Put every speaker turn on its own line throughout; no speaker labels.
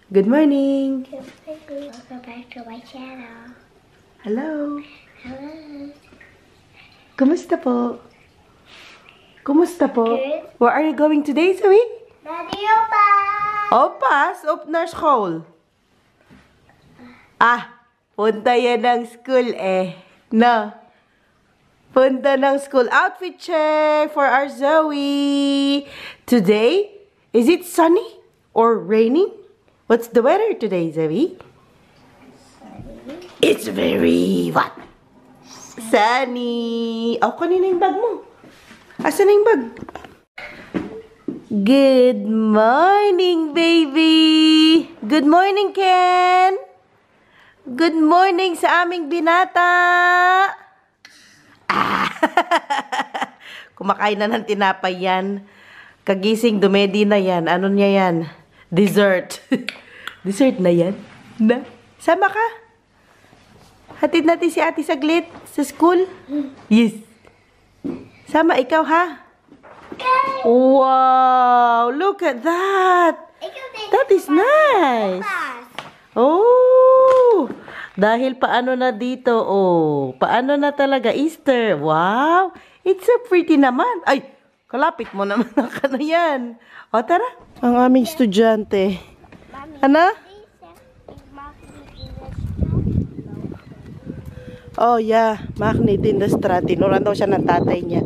Good morning.
Welcome back to my channel.
Hello.
Hello.
Kumusta po? Kumusta po?
Good.
Where are you going today, Zoe?
Daddy, Opa!
Opas, op na school. Punta yan ng school eh. No. Punta ng school. Outfit check for our Zoe. Today, is it sunny or raining? What's the weather today, Zoe? It's very what? Sunny. Oh, kanina yung bag mo. Asan na yung bag? Good morning, baby! Good morning, Ken! Good morning sa aming binata! Kumakain na ng tinapay yan. Kagising, dumedi na yan. Ano niya yan? Dessert. Dessert na yan? Na? Sama ka? Hatid natin si ate saglit sa school? Yes. Sama ikaw, ha? Wow! Look at that! That is nice! Oh! Dahil paano na dito, oh. Paano na talaga Easter? Wow! It's so pretty naman. Ay! Kalapit mo naman ang kano yan. O, tara. Ang aming estudyante. Ano? Oh, yeah. Magnet in the street. Tinuran daw siya ng tatay niya.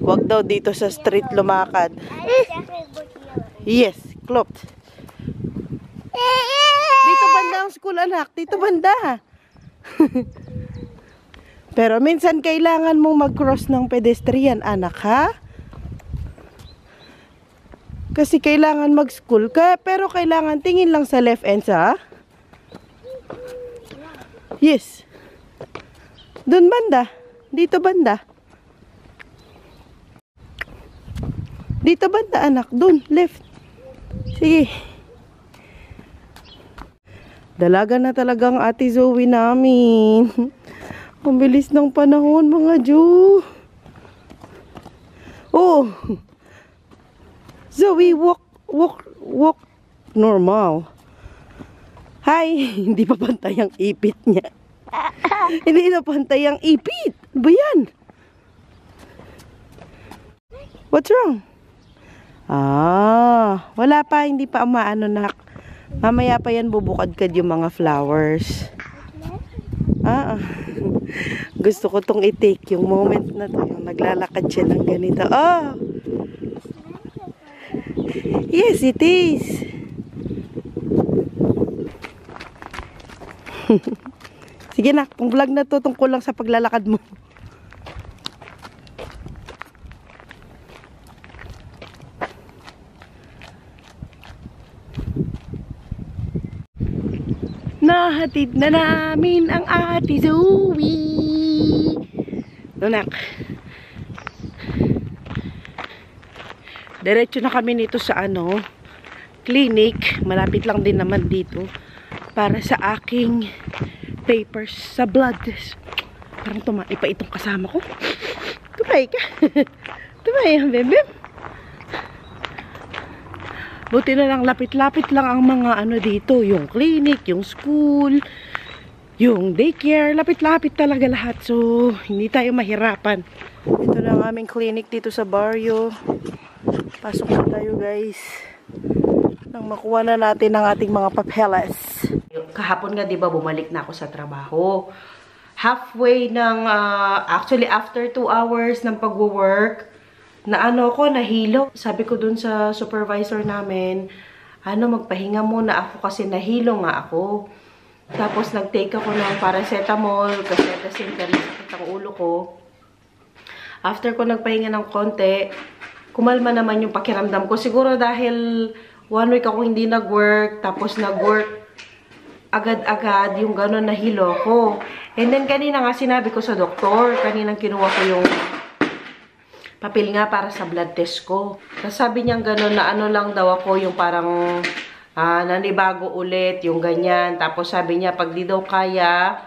Huwag daw dito sa street lumakad. Yes, klopt. Dito banda ang school, anak. Dito banda. Pero minsan kailangan mong mag-cross ng pedestrian, anak, ha? Kasi kailangan mag-school ka, pero kailangan tingin lang sa left and sa... Yes. Doon banda. Dito banda. Dito banda, anak. Doon, left. Sige. Dalaga na talagang ate Zoe namin. Ang bilis ng panahon, mga Diyo. Oh. Zoe, walk normal. Hi. Hindi pa pantay ang ipit niya. Hindi na pantay ang ipit. Ano ba yan? What's wrong? Wala pa, hindi pa umaano na. Mamaya pa yan bubukad-kad yung mga flowers. Gusto ko tong i-take yung moment na to, yung naglalakad siya ng ganito. Oh! Yes, it is. Sige na, kung vlog na to, tungkol lang sa paglalakad mo. Nahatid na namin ang ate Zoe. Nunak. Diretso na kami nito sa clinic. Malapit lang din naman dito. Para sa aking papers sa blood test. Parang tumay pa itong kasama ko. Tumay ka. Tumay ang bebe. Buti na lang, lapit-lapit lang ang mga dito. Yung clinic, yung school, yung daycare. Lapit-lapit talaga lahat. So, hindi tayo mahirapan. Ito na ang aming clinic dito sa barrio. Pasok na tayo, guys. Nang makuha na natin ang ating mga papeles. Kahapon nga, di ba, bumalik na ako sa trabaho. Halfway ng, actually, after 2 hours ng pag-work, nahilo. Sabi ko dun sa supervisor namin, magpahinga muna ako kasi nahilo nga ako. Tapos nag-take ako ng paracetamol kasi sakit ang ulo ko. After ko nagpahinga ng konti, kumalma naman yung pakiramdam ko. Siguro dahil 1 week ako hindi nag-work, tapos nag-work agad-agad yung gano'n nahilo ko. And then kanina nga sinabi ko sa doktor, kaninang kinuha ko yung papel nga para sa blood test ko. Tapos sabi niya gano'n na lang daw ako, yung parang nanibago ulit, yung ganyan. Tapos sabi niya, pag di daw kaya,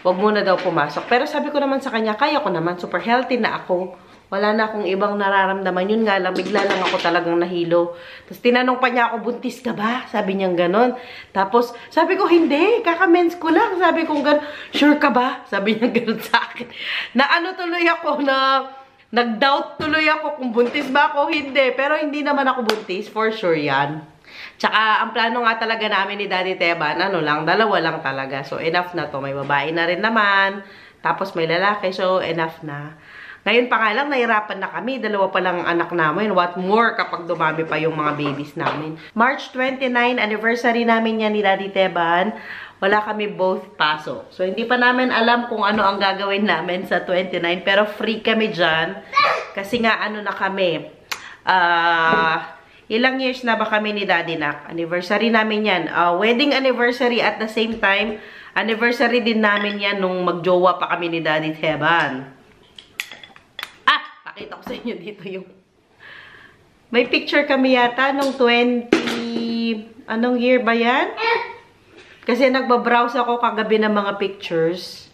wag muna daw pumasok. Pero sabi ko naman sa kanya, kaya ko naman, super healthy na ako. Wala na akong ibang nararamdaman. Yun nga lang, bigla lang ako talagang nahilo. Tapos tinanong pa niya ako, buntis ka ba? Sabi niya gano'n. Tapos sabi ko, hindi. Kaka-mens ko lang. Sabi ko gano'n, sure ka ba? Sabi niya gano'n sa akin. Na ano tuloy ako, na nag-doubt tuloy ako kung buntis ba ako. Hindi. Pero hindi naman ako buntis. For sure yan. Tsaka, ang plano nga talaga namin ni Daddy Teban, ano lang, 2 lang talaga. So, enough na to. May babae na rin naman. Tapos, may lalaki. So, enough na. Ngayon pa nga lang, nahirapan na kami. 2 pa lang ang anak namin. What more kapag dumami pa yung mga babies namin. March 29, anniversary namin yan ni Daddy Teban. Wala kami both pasok. So, hindi pa namin alam kung ano ang gagawin namin sa 29. Pero free kami dyan. Kasi nga, ano na kami. Ilang years na ba kami ni Daddy Nak? Anniversary namin yan. Wedding anniversary at the same time. Anniversary din namin yan nung magjowa pa kami ni Daddy Teban. Pakita ko sa inyo dito yung... May picture kami yata nung 20... Anong year ba yan? Kasi nagbabrowse ako kagabi ng mga pictures.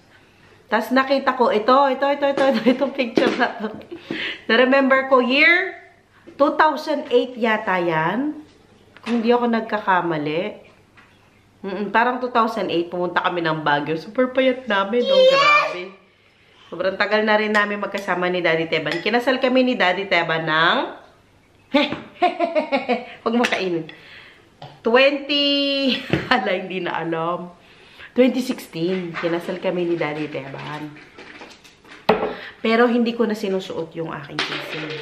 Tapos nakita ko, itong picture na to. Na-remember ko, year 2008 yata yan. Kung di ako nagkakamali. Parang 2008, pumunta kami ng Baguio. Super payat namin, no? Grabe. Sobrang tagal na rin namin magkasama ni Daddy Teban. Kinasal kami ni Daddy Teban ng... Huwag mo kainin. 20... Hala, hindi na alam. 2016. Kinasal kami ni Daddy Teban. Pero hindi ko na sinusuot yung aking singsing.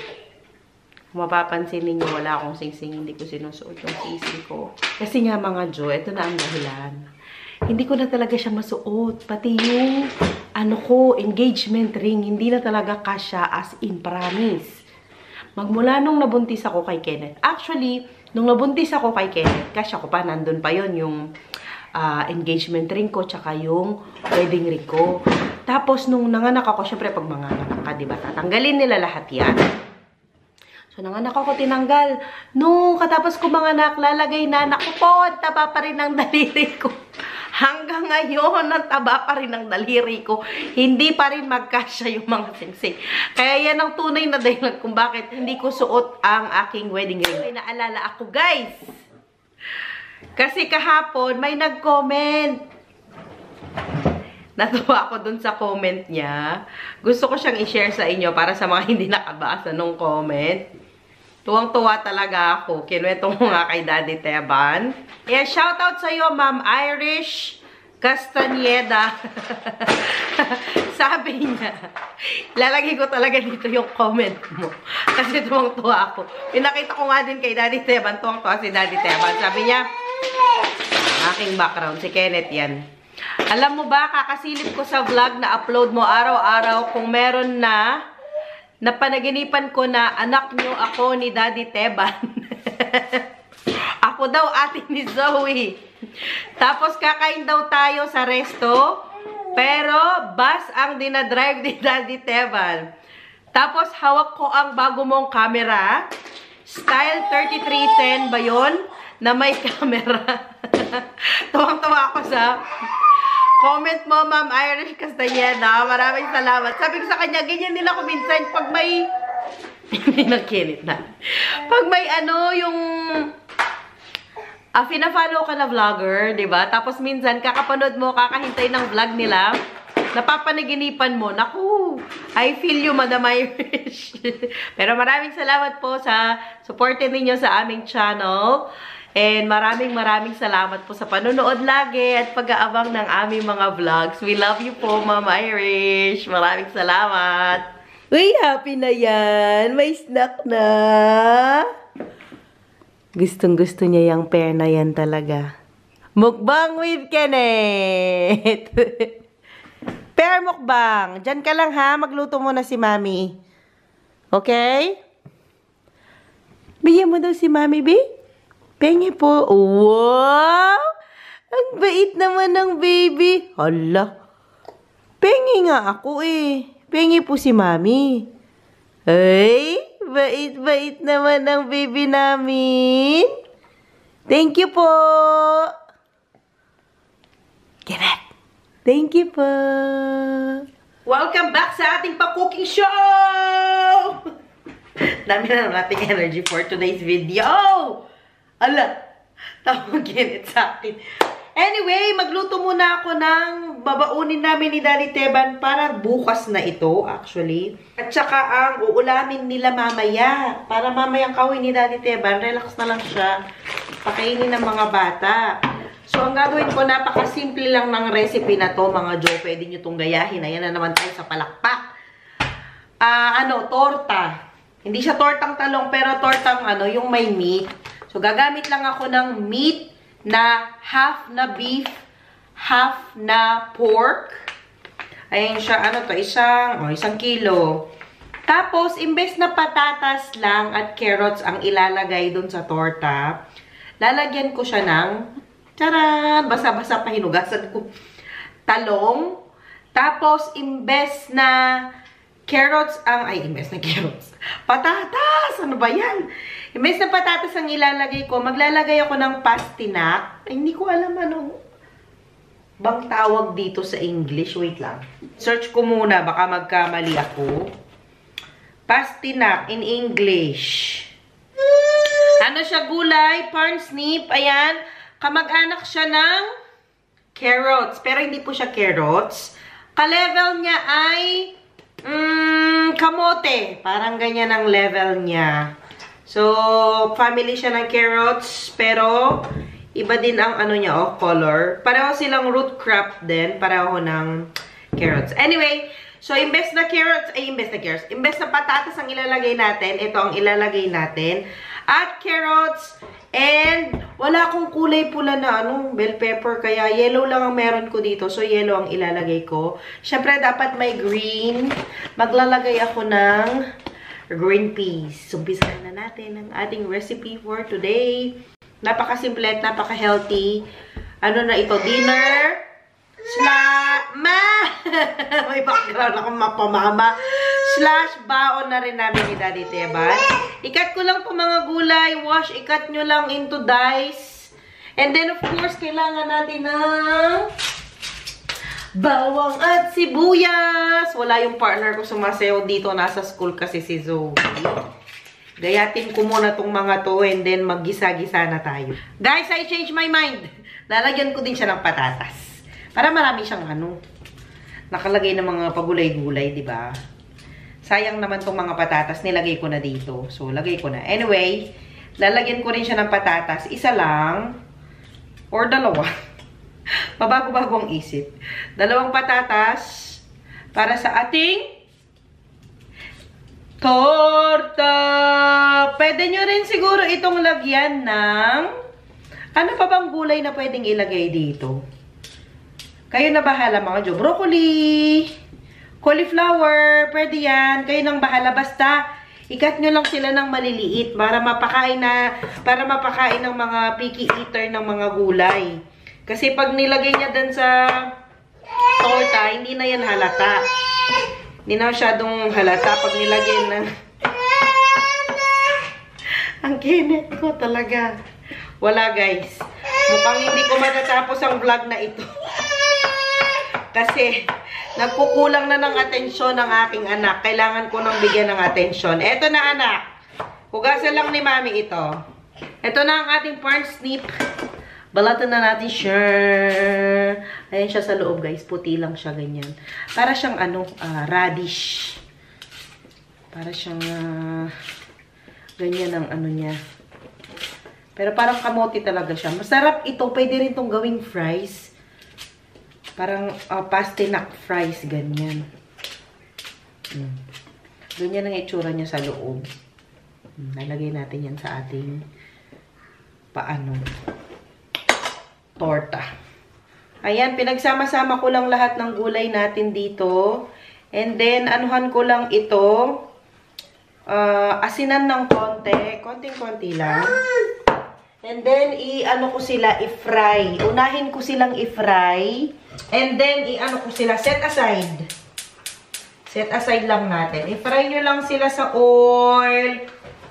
Kung mapapansin ninyo, wala akong singsing. Hindi ko sinusuot yung singsing ko. Kasi nga mga Jo, ito na ang dahilan. Hindi ko na talaga siya masuot. Pati yung, engagement ring, hindi na talaga kasya as in promise. Magmula nung nabuntis ako kay Kenneth. Actually, nung nabuntis ako kay Kenneth, kasya ko pa, nandun pa yon yung engagement ring ko, tsaka yung wedding ring ko. Tapos, nung nanganak ako, syempre, pag manganak ka, diba, tatanggalin nila lahat yan. So, nanganak ako, tinanggal. Nung katapos ko manganak, lalagay na, naku po, taba pa rin ang daliri ko. Hanggang ngayon, ang taba pa rin ang daliri ko. Hindi pa rin magkasya yung mga singsing. Kaya yan ang tunay na dahilan kung bakit hindi ko suot ang aking wedding ring. May naalala ako, guys. Kasi kahapon, may nag-comment. Natuwa ako dun sa comment niya. Gusto ko siyang i-share sa inyo para sa mga hindi nakabasa nung comment. Tuwang-tuwa talaga ako. Kinuwento mo nga kay Daddy Teban. Yeah, shoutout sa iyo, Ma'am Irish Castaneda. Sabi niya, lalagay ko talaga dito yung comment mo. Kasi tuwang-tuwa ako. Pinakita ko nga din kay Daddy Teban. Tuwang-tuwa si Daddy Teban. Sabi niya, aking background, si Kenneth yan. Alam mo ba, kakasilip ko sa vlog na upload mo araw-araw kung meron na panaginipan ko na anak nyo ako ni Daddy Teban. Ako daw ate ni Zoe. Tapos kakain daw tayo sa resto, pero bus ang dinadrive ni Daddy Teban. Tapos hawak ko ang bago mong camera. Style 3310 ba yun? Na may camera. Tuwang-tuwa ako sa comment mo, Ma'am Irish Castaneda. Maraming salamat. Sabi ko sa kanya, ganyan nila ko minsan pag may... Hindi nagkinit na. Pag may yung... pina-follow ka na vlogger, diba? Tapos minsan, kakapanood mo, kakahintay ng vlog nila, napapanaginipan mo. Naku, I feel you, Madam Irish. Pero maraming salamat po sa supportin ninyo sa aming channel. And maraming salamat po sa panonood lagi at pag-aabang ng aming mga vlogs. We love you po, Ma'am Irish. Maraming salamat. Uy, happy na yan. May snack na. Gustong-gusto niya yung pair na yan talaga. Mukbang with Kenneth. Pair mukbang. Diyan ka lang ha. Magluto muna si Mami. Okay? Bigyan mo daw si Mami, B? Pengi po. Wow! Ang bait naman ng baby. Hala. Pengi nga ako eh. Pengi po si Mami. Ay, bait-bait naman ng baby namin. Thank you po. Kenneth. Thank you po. Welcome back sa ating pa-cooking show! Dami na nating energy for today's video. Ala, tawagin sa akin. Anyway, magluto muna ako ng babaunin namin ni Daddy Teban para bukas na ito, actually. At saka ang uulamin nila mamaya. Para mamayang kawin ni Daddy Teban, relax na lang siya. Pakainin ng mga bata. So, ang gagawin ko, napakasimple lang ng recipe na to, mga Jo. Pwede nyo itong gayahin. Ayan na naman tayo sa palakpak. Torta. Hindi siya tortang talong, pero tortang yung may meat. So, gagamit lang ako ng meat na half na beef, half na pork. Ayan siya, isang kilo. Tapos, imbes na patatas lang at carrots ang ilalagay dun sa torta, lalagyan ko siya ng, tcharan, basa-basa pa hinugasan ko, talong. Tapos, imbes na patatas! Ano ba yan? Imbes na patatas ang ilalagay ko, maglalagay ako ng pastinak. Ay, hindi ko alam bang tawag dito sa English. Wait lang. Search ko muna, baka magkamali ako. Pastinak in English. Ano siya, gulay, parsnip, ayan. Kamag-anak siya ng carrots. Pero hindi po siya carrots. Ka-level niya ay kamote. Parang ganyan ang level niya. So, family siya ng carrots, pero iba din ang color. Pareho silang root crop din, pareho ng carrots. Anyway, so imbes na patatas ang ilalagay natin, ito ang ilalagay natin. At carrots, and wala akong kulay pula na bell pepper, kaya yellow lang ang meron ko dito. So, yellow ang ilalagay ko. Siyempre, dapat may green. Maglalagay ako ng green peas. So, umpisahan na natin ang ating recipe for today. Napakasimple at napaka-healthy. Ano na ito? Dinner? May background akong mapamama. /baon na rin namin ni Daddy Teban. Ikat ko lang po mga gulay. Wash, ikat nyo lang into dice. And then, of course, kailangan natin ng bawang at sibuyas. Wala yung partner ko sumasayaw dito. Nasa school kasi si Zoe. Gayatin ko muna tong mga to and then maggisa-gisa na tayo. Guys, I changed my mind. Lalagyan ko din siya ng patatas. Para marami siyang nakalagay ng mga pagulay-gulay, di ba? Sayang naman tong mga patatas, nilagay ko na dito. So, lagay ko na. Anyway, lalagyan ko rin siya ng patatas. Isa lang or dalawa. Mabago-bago ang isip. 2 patatas para sa ating torta. Pwede nyo rin siguro itong lagyan ng ano pa bang gulay na pwedeng ilagay dito? Kayo na bahala mga Jo. Broccoli, cauliflower, pwede yan. Kayo nang bahala. Basta, ikat nyo lang sila ng maliliit para mapakain ng mga picky eater ng mga gulay. Kasi pag nilagay niya dun sa torta, hindi na yan halata. Hindi na masyadong halata pag nilagay na. Ang kinit ko talaga. Wala guys. Mukhang hindi ko matatapos ang vlog na ito. Kasi, nagkukulang na ng atensyon ng aking anak. Kailangan ko nang bigyan ng atensyon. Eto na anak. Hugasan lang ni mami ito. Ito na ang ating parsnip. Balatan na natin siya. Ayan siya sa loob guys. Puti lang siya ganyan. Para siyang radish. Para siyang ganyan ang niya. Pero parang kamote talaga siya. Masarap ito. Pwede rin itong gawing fries. Parang pastinak fries, ganyan. Ganyan ang itsura niya sa loob. Nalagay natin yan sa ating torta. Ayan, pinagsama-sama ko lang lahat ng gulay natin dito. And then, anuhan ko lang ito. Asinan ng konti. Konting-konti lang. And then, ko sila, i-fry. Unahin ko silang i-fry. And then, ko sila, set aside. Set aside lang natin. I-fry nyo lang sila sa oil.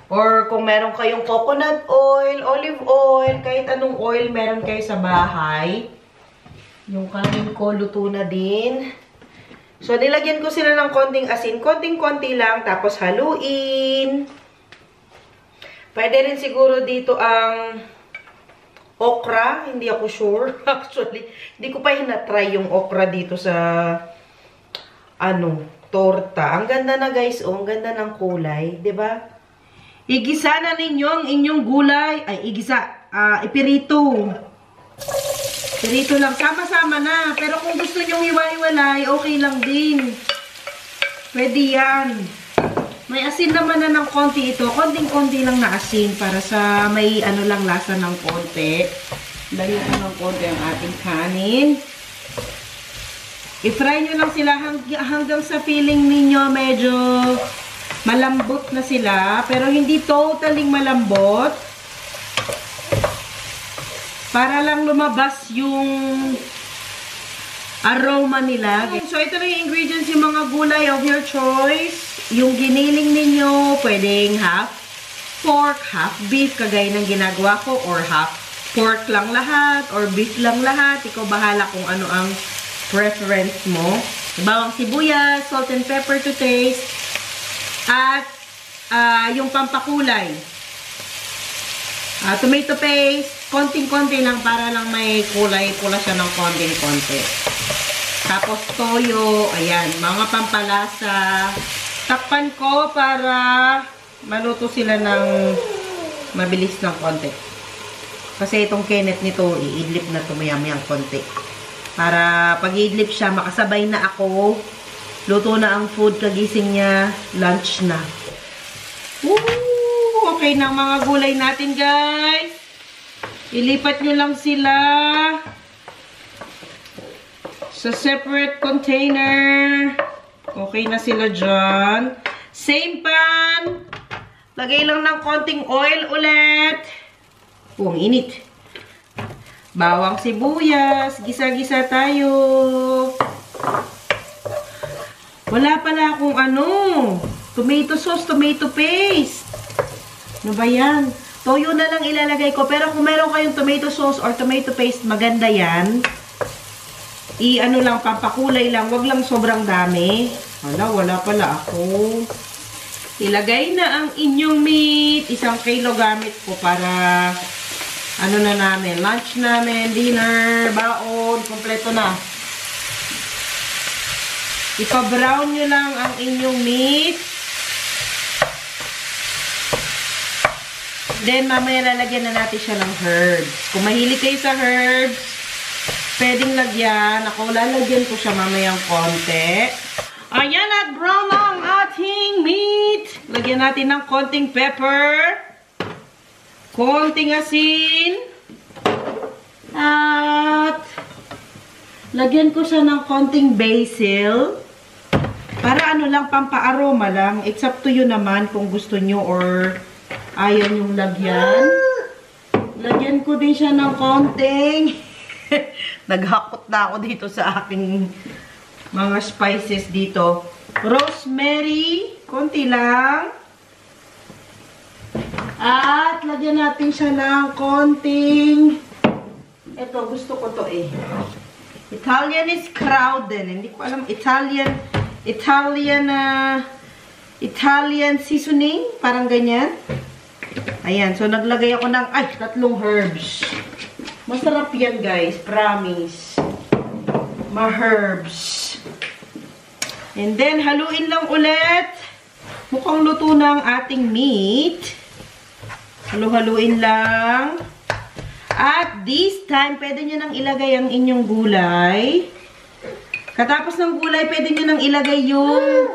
Or kung meron kayong coconut oil, olive oil, kahit anong oil meron kayo sa bahay. Yung kanin ko, luto na din. So, nilagyan ko sila ng konting asin. Konting-konti lang. Tapos, haluin. Pwede rin siguro dito ang okra. Hindi ako sure. Actually, hindi ko pa hinatry yung okra dito sa torta. Ang ganda na guys. Oh, ang ganda ng kulay. 'Di ba? Igisa na ninyo ang inyong gulay. Ay, ipirito. Pirito lang. Sama-sama na. Pero kung gusto nyong iwa-iwalay, okay lang din. Pwede yan. May asin naman na ng konti ito. Konting-konti lang na asin para sa may lang lasa ng konti. Layo ko ng konti ang ating kanin. I-fry nyo lang sila hanggang sa feeling ninyo medyo malambot na sila. Pero hindi totally malambot. Para lang lumabas yung aroma nila. So, ito na yung ingredients, yung mga gulay of your choice. Yung giniling ninyo, pwedeng half pork, half beef, kagaya ng ginagawa ko, or half pork lang lahat, or beef lang lahat. Ikaw bahala kung ano ang preference mo. Bawang sibuyas, salt and pepper to taste, at yung pampakulay. Tomato paste, konting-konti lang para lang may kulay, pula siya ng konting-konti. Tapos toyo, ayan, mga pampalasa. Takpan ko para maluto sila ng mabilis ng konti. Kasi itong kenet nito, iidlip na tumayam-yang konti. Para pag iidlip siya, makasabay na ako. Luto na ang food, kagising niya, lunch na. Woo! Okay na mga gulay natin, guys. Ilipat nyo lang sila sa separate container. Okay na sila dyan. Same pan. Lagay lang ng konting oil ulit. Oh, ang init. Bawang sibuyas. Gisa-gisa tayo. Wala pala akong tomato sauce, tomato paste. Ano ba yan? Toyo na lang ilalagay ko. Pero kung meron kayong tomato sauce or tomato paste, maganda yan. Lang, pampakulay lang. Wag lang sobrang dami. Wala pala ako. Ilagay na ang inyong meat. 1 kilo gamit ko para na namin. Lunch namin, dinner, baon, kompleto na. Ipa-brown nyo lang ang inyong meat. Then, mamaya lalagyan na natin siya ng herbs. Kung mahilig kayo sa herbs, pwedeng lagyan. Ako, lalagyan ko siya mamayang konti. Ayan, at brown na ang ating meat. Lagyan natin ng konting pepper. Konting asin. At, lagyan ko siya ng konting basil. Para lang, pampa-aroma lang. It's up to you naman kung gusto nyo or ayaw yung lagyan. Lagyan ko din siya ng konting. Naghakot na ako dito sa aking mga spices dito. Rosemary. Konti lang. At lagyan natin siya ng konting. Ito, gusto ko to eh. Italian is crowded. Hindi ko alam. Italian seasoning. Parang ganyan. Ayan, so naglagay ako ng 3 herbs. Masarap yan, guys. Promise. Ma-herbs. And then, haluin lang ulit. Mukhang luto na ang ating meat. Halu-haluin lang. At this time, pwede nyo nang ilagay ang inyong gulay. Katapos ng gulay, pwede nyo nang ilagay yung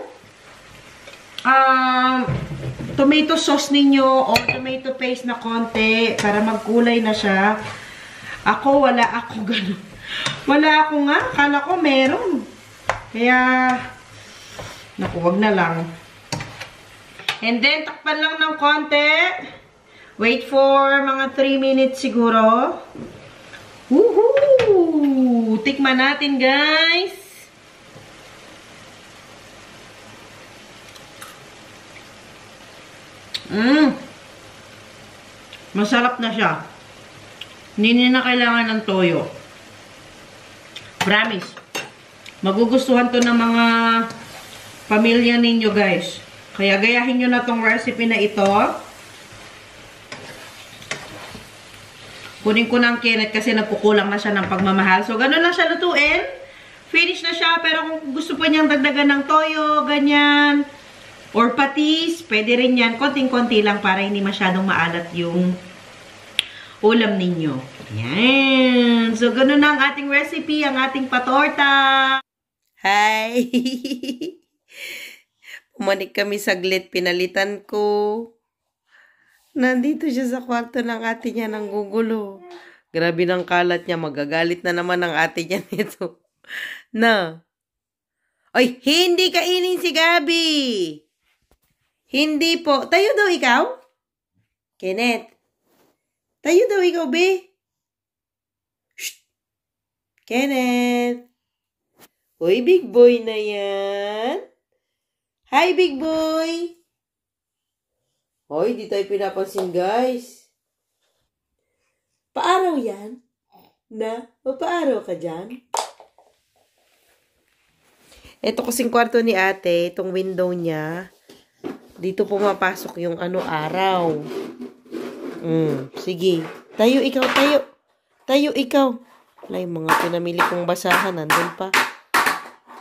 tomato sauce ninyo o tomato paste na konti para magkulay na siya. Ako, wala ako ganun. Wala ako nga. Akala ko meron. Kaya, naku, wag na lang. And then, takpan lang ng konti. Wait for mga 3 minutes siguro. Woohoo! Tikman natin, guys. Masarap na siya. Hindi na kailangan ng toyo. Promise. Magugustuhan to ng mga pamilya ninyo, guys. Kaya gayahin nyo na tong recipe na ito. Kunin ko ng Kenneth kasi nagkukulang na siya ng pagmamahal. So, ganun lang siya lutuin. Finish na siya. Pero kung gusto pa niyang dagdagan ng toyo, ganyan, or patis, pwede rin yan. Konting-konti lang para hindi masyadong maalat yung ulam ninyo. Yan. So, ganun na ang ating recipe, ang ating patorta. Hi! Pumanik kami saglit. Pinalitan ko. Nandito siya sa kwarto ng ate niya nang gugulo. Grabe ng kalat niya. Magagalit na naman ang ate niya nito. Na. Oy, hindi kainin si Gabi. Hindi po. Tayo daw ikaw? Kenneth. Tayo daw ikaw, be. Shh. Kenneth. Uy, big boy na yan. Hi, big boy. Hoy, di tayo pinapansin, guys. Paaraw yan? Na? Paaraw ka dyan? Ito kasing kwarto ni ate, itong window niya. Dito pumapasok yung araw. Sige. Tayo ikaw, tayo. Tayo ikaw. Wala yung mga pinamili kong basahan. Nandun pa.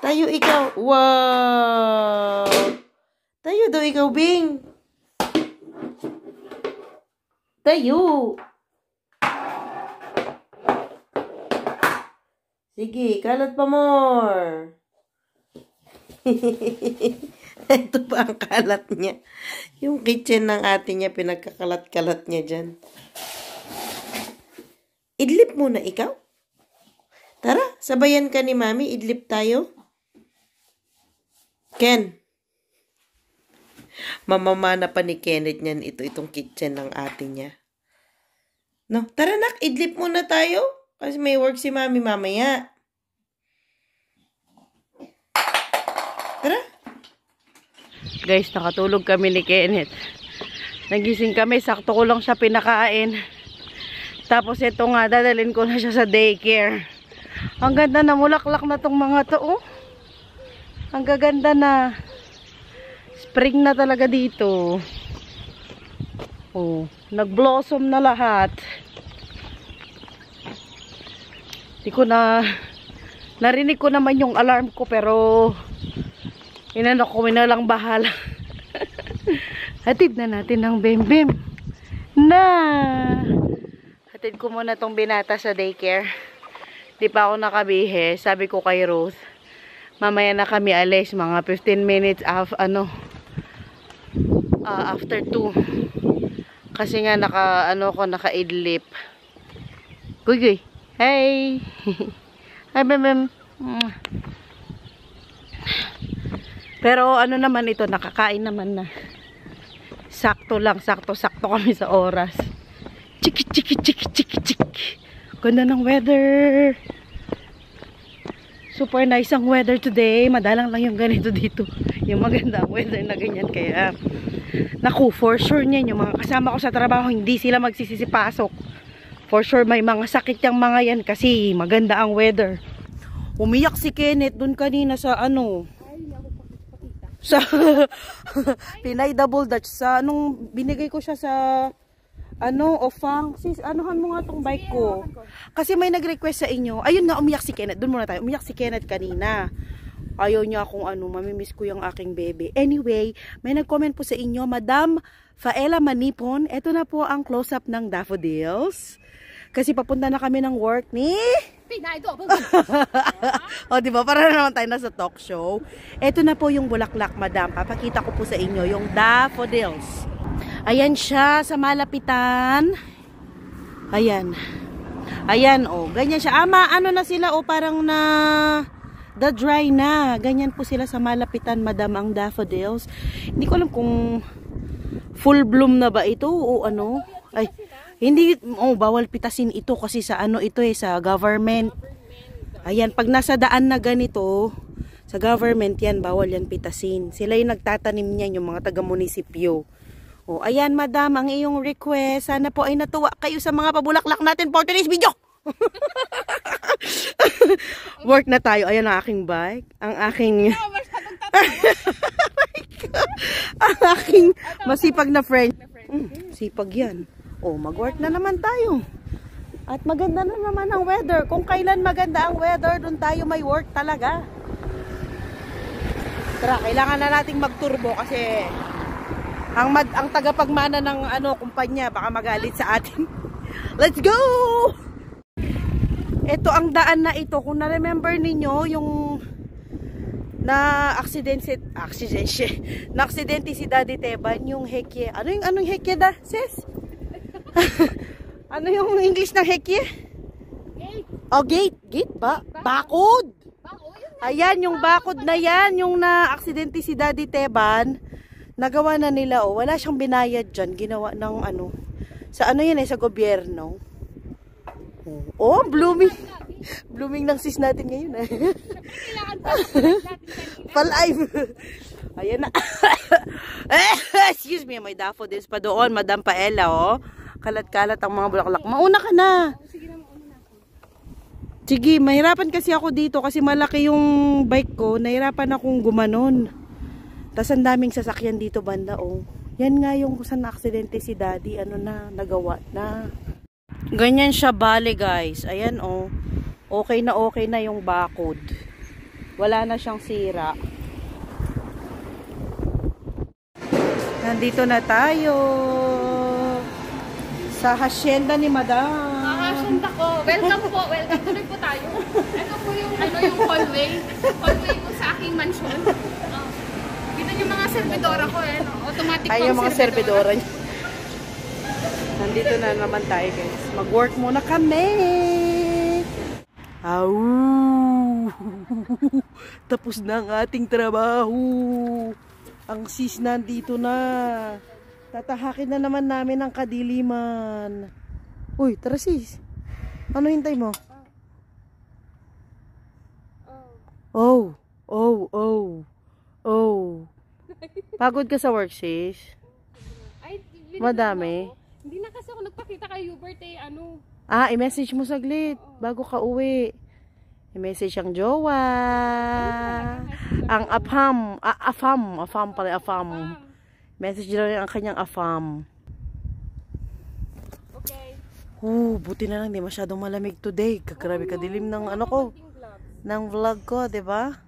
Tayo ikaw. Wow! Tayo daw ikaw, Bing. Tayo. Sige, kalat pa more. Ito pa ang kalat niya. Yung kitchen ng ate niya, pinagkakalat-kalat niya dyan. Idlip muna ikaw. Tara, sabayan ka ni Mami. Idlip tayo. Ken. Mamamana pa ni Kenneth niyan itong kitchen ng ate niya. No, tara nak, idlip muna tayo. Kasi may work si Mami mamaya. Tara. Guys, nakatulog kami ni Kenneth. Nagising kami, sakto ko lang siya pinakain. Tapos ito nga, dadalhin ko na siya sa daycare. Ang ganda na, mulaklak na tong mga to, oh. Ang gaganda na. Spring na talaga dito. Oh, nag-blossom na lahat. Di ko na narinig ko naman yung alarm ko pero inano ko na lang bahala. Hatid na natin ng bem-bem. Na. Hatid ko muna tong binata sa daycare. Di pa ako nakabihe. Sabi ko kay Ruth, mamaya na kami alis, mga 15 minutes after 2. Kasi nga naka-idlip. Guy. Hey. Hi, bem. Pero naman ito, nakakain naman na. Sakto kami sa oras. Chiki. Ganda ng weather. Super nice ang weather today. Madalang lang yung ganito dito. Yung maganda ang weather na ganyan. Kaya, naku, for sure niyan, yung mga kasama ko sa trabaho, hindi sila magsisipasok. For sure, may mga sakit yung mga yan kasi maganda ang weather. Umiyak si Kenneth dun kanina sa sa Pinay Double Dutch. Sa binigay ko siya sa Ofang. Sis, anuhan mo nga tong bike ko. Kasi may nag-request sa inyo. Ayun nga, umiyak si Kenneth. Doon muna tayo. Umiyak si Kenneth kanina. Ayaw niya akong mamimiss ko yung aking baby. Anyway, may nag-comment po sa inyo, Madam Faela Manipon. Ito na po ang close-up ng daffodils. Kasi papunta na kami ng work ni Pinay Double Dutch. O, diba? Para na naman tayo nasa talk show. Ito na po yung bulaklak, Madam. Papakita ko po sa inyo yung daffodils. Ayan siya sa malapitan. Ayan. Ayan, oh. Ganyan siya. Na sila, oh. Parang dry na. Ganyan po sila sa malapitan, Madam, ang daffodils. Hindi ko alam kung full bloom na ba ito o ano. Ay, hindi. Oh, bawal pitasin ito kasi sa ito sa government. Ayan, pag nasa daan na ganito, sa government yan, bawal yan pitasin. Sila yung nagtatanim niyan, yung mga taga-munisipyo. O, ayan, Madam, ang iyong request. Sana po ay natuwa kayo sa mga pabulaklak natin for today's video. Work na tayo. Ayan ang aking bike. Ang aking... ang aking masipag na friend. Sipag yan. Oh, mag-work na naman tayo. At maganda na naman ang weather. Kung kailan maganda ang weather, doon tayo may work talaga. Tara, kailangan na nating magturbo kasi ang tagapagmana ng kumpanya baka magalit sa atin. Let's go! Ito ang daan na ito. Kung na-remember ninyo yung na-aksidente si Daddy Teban, yung hekye. Anong hekye da, sis? Ano yung English ng hekye?
Gate.
Oh, gate. Gate ba? Bakod. Ayan, yung bakod na yan, yung na-aksidente si Daddy Teban, nagawa na nila, oh. Wala siyang binayad dyan. Ginawa ng sa yan sa gobyerno. Oh, blooming. Blooming ng sis natin ngayon. Palive. Ayan na. Excuse me, may daffodils pa doon, Madam Paella, oh. Kalat-kalat ang mga bulaklak. Mauna ka na. Sige, mahirapan kasi ako dito kasi malaki yung bike ko. Nahirapan akong gumanon. Tapos ang daming sasakyan dito banda, oh. Yan nga yung kung saan na-aksidente si Daddy. Nagawa na. Ganyan siya bale, guys. Ayan, oh. Okay na yung bakod. Wala na siyang sira. Nandito na tayo sa hacienda ni Madam.
Hacienda ko. Welcome po. Welcome. Tuloy po tayo. Ito po yung yung hallway. Hallway po sa aking mansion. Kita yung mga servidora ko no? Automatic
ay, yung mga servidora niya. Nandito na naman tayo, guys. Mag-work muna kami. Au! Tapos na ang ating trabaho. Ang sis nandito na. Tatahakin na naman namin ang kadiliman. Uy, tara sis. Ano hintay mo? Oh. Pagod ka sa work, sis?
Ay,
madami.
Hindi na kasi ako nagpakita kay Hubert
I-message mo saglit bago ka uwi. I-message ang jowa. Ang afam pala. Message lang ang kanyang afam.
Okay.
Buti na lang di masyadong malamig today. Grabe kadilim ng ng vlog ko, 'di ba?